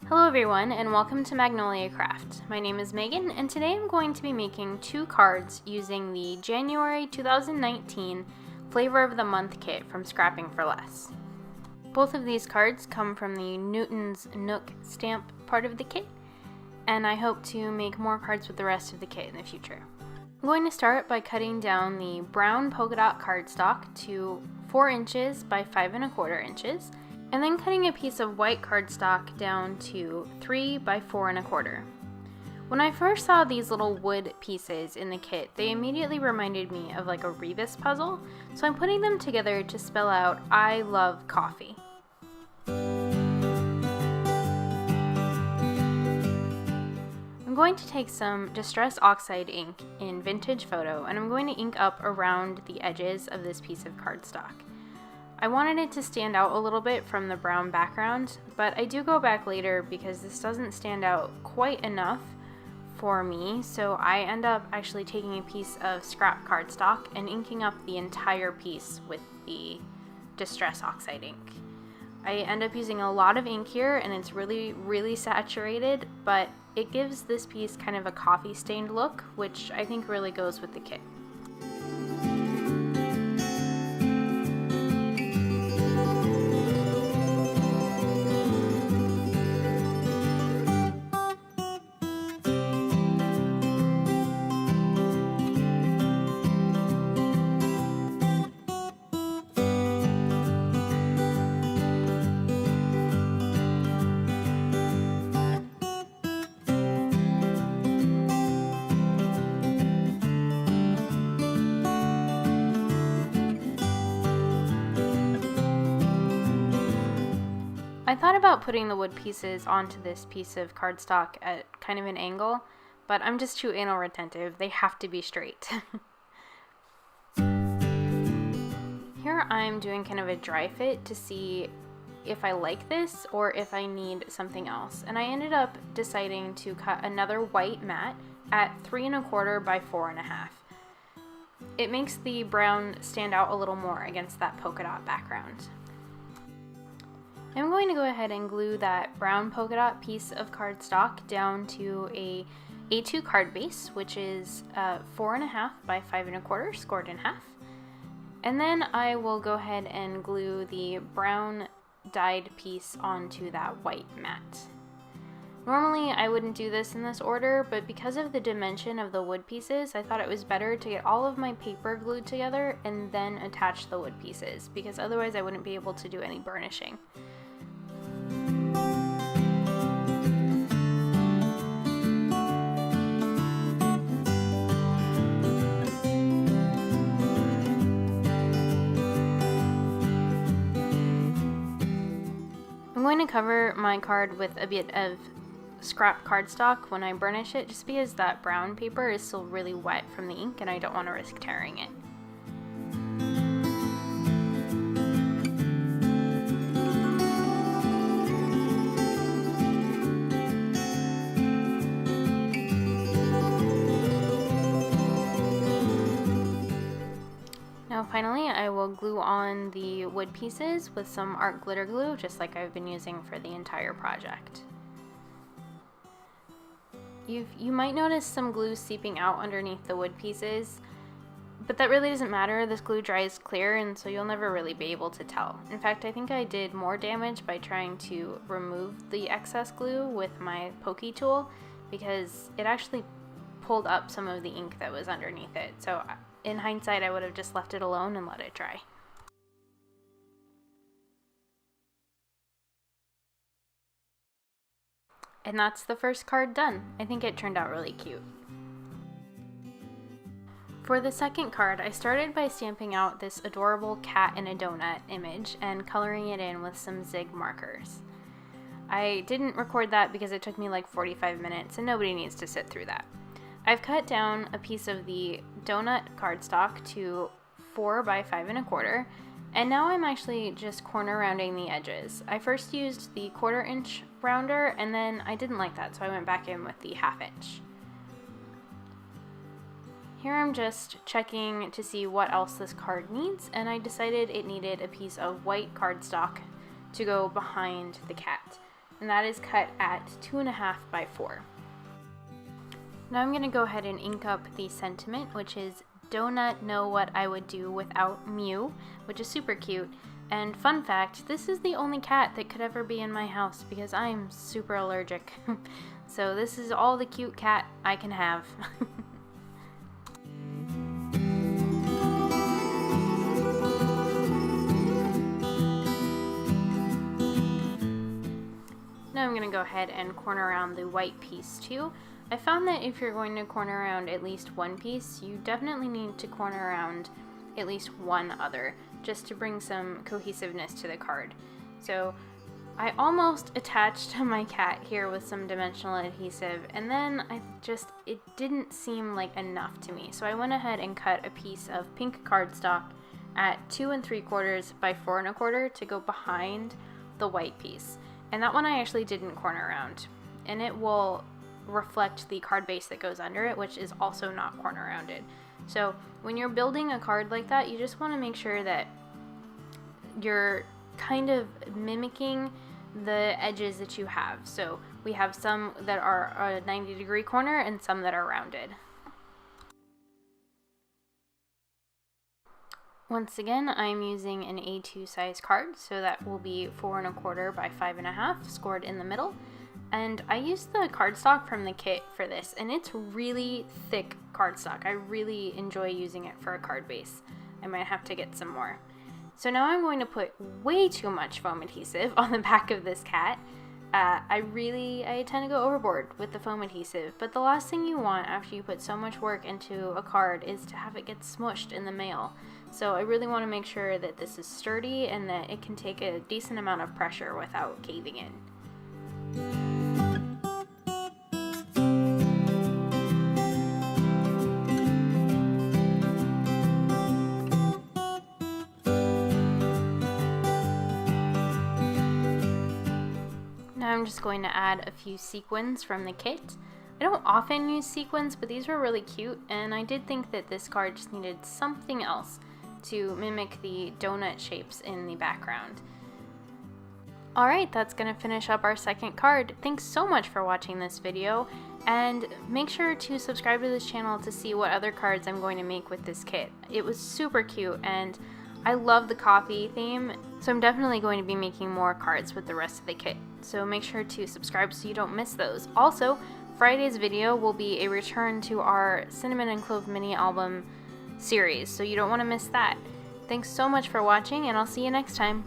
Hello everyone and welcome to Magnolia Craft. My name is Megan and today I'm going to be making two cards using the January 2019 Flavor of the Month kit from Scrapping for Less. Both of these cards come from the Newton's Nook stamp part of the kit, and I hope to make more cards with the rest of the kit in the future. I'm going to start by cutting down the brown polka dot cardstock to 4 inches by 5 1/4 inches, and then cutting a piece of white cardstock down to 3 by 4 1/4. When I first saw these little wood pieces in the kit, they immediately reminded me of like a Rebus puzzle, so I'm putting them together to spell out I love coffee. I'm going to take some Distress Oxide ink in Vintage Photo and I'm going to ink up around the edges of this piece of cardstock. I wanted it to stand out a little bit from the brown background, but I do go back later because this doesn't stand out quite enough for me, so I end up actually taking a piece of scrap cardstock and inking up the entire piece with the Distress Oxide ink. I end up using a lot of ink here and it's really saturated, but it gives this piece kind of a coffee stained look, which I think really goes with the kit. I thought about putting the wood pieces onto this piece of cardstock at kind of an angle, but I'm just too anal retentive. They have to be straight. Here I'm doing kind of a dry fit to see if I like this or if I need something else. And I ended up deciding to cut another white mat at 3 1/4 by 4 1/2. It makes the brown stand out a little more against that polka dot background. I'm going to go ahead and glue that brown polka dot piece of cardstock down to a A2 card base, which is 4 1/2 by 5 1/4 scored in half. And then I will go ahead and glue the brown dyed piece onto that white mat. Normally I wouldn't do this in this order, but because of the dimension of the wood pieces, I thought it was better to get all of my paper glued together and then attach the wood pieces, because otherwise I wouldn't be able to do any burnishing. I'm going to cover my card with a bit of scrap cardstock when I burnish it, just because that brown paper is still really wet from the ink and I don't want to risk tearing it. Now finally, I will glue on the wood pieces with some art glitter glue, just like I've been using for the entire project. You might notice some glue seeping out underneath the wood pieces, but that really doesn't matter. This glue dries clear, and so you'll never really be able to tell. In fact, I think I did more damage by trying to remove the excess glue with my pokey tool, because it actually pulled up some of the ink that was underneath it. So in hindsight, I would have just left it alone and let it dry. And that's the first card done. I think it turned out really cute. For the second card, I started by stamping out this adorable cat in a donut image and coloring it in with some Zig markers. I didn't record that because it took me like 45 minutes and nobody needs to sit through that. I've cut down a piece of the donut cardstock to 4 by 5 1/4, and now I'm actually just corner rounding the edges. I first used the 1/4 inch rounder and then I didn't like that, so I went back in with the 1/2 inch. Here I'm just checking to see what else this card needs, and I decided it needed a piece of white cardstock to go behind the cat. and that is cut at 2.5 by 4. Now I'm going to go ahead and ink up the sentiment, which is "Donut know what I would do without Mew," which is super cute. And fun fact, this is the only cat that could ever be in my house because I'm super allergic. So this is all the cute cat I can have. Now I'm going to go ahead and corner around the white piece too. I found that if you're going to corner around at least one piece, you definitely need to corner around at least one other, just to bring some cohesiveness to the card. So I almost attached my cat here with some dimensional adhesive, and then it didn't seem like enough to me. So I went ahead and cut a piece of pink cardstock at 2 3/4 by 4 1/4 to go behind the white piece. And that one I actually didn't corner around, and it will reflect the card base that goes under it, which is also not corner rounded. So when you're building a card like that, you just want to make sure that you're kind of mimicking the edges that you have. So we have some that are a 90-degree corner and some that are rounded. Once again, I'm using an A2 size card, so that will be 4 1/4 by 5 1/2, scored in the middle. And I used the cardstock from the kit for this, and it's really thick cardstock. I really enjoy using it for a card base. I might have to get some more. So now I'm going to put way too much foam adhesive on the back of this cat. I tend to go overboard with the foam adhesive, but the last thing you want after you put so much work into a card is to have it get smushed in the mail. So I really want to make sure that this is sturdy and that it can take a decent amount of pressure without caving in. Now I'm just going to add a few sequins from the kit. I don't often use sequins, but these were really cute, and I did think that this card just needed something else to mimic the donut shapes in the background. Alright, that's going to finish up our second card. Thanks so much for watching this video, and make sure to subscribe to this channel to see what other cards I'm going to make with this kit. It was super cute, and I love the coffee theme, so I'm definitely going to be making more cards with the rest of the kit. So make sure to subscribe so you don't miss those. Also, Friday's video will be a return to our Cinnamon and Clove mini album series, so you don't want to miss that. Thanks so much for watching, and I'll see you next time.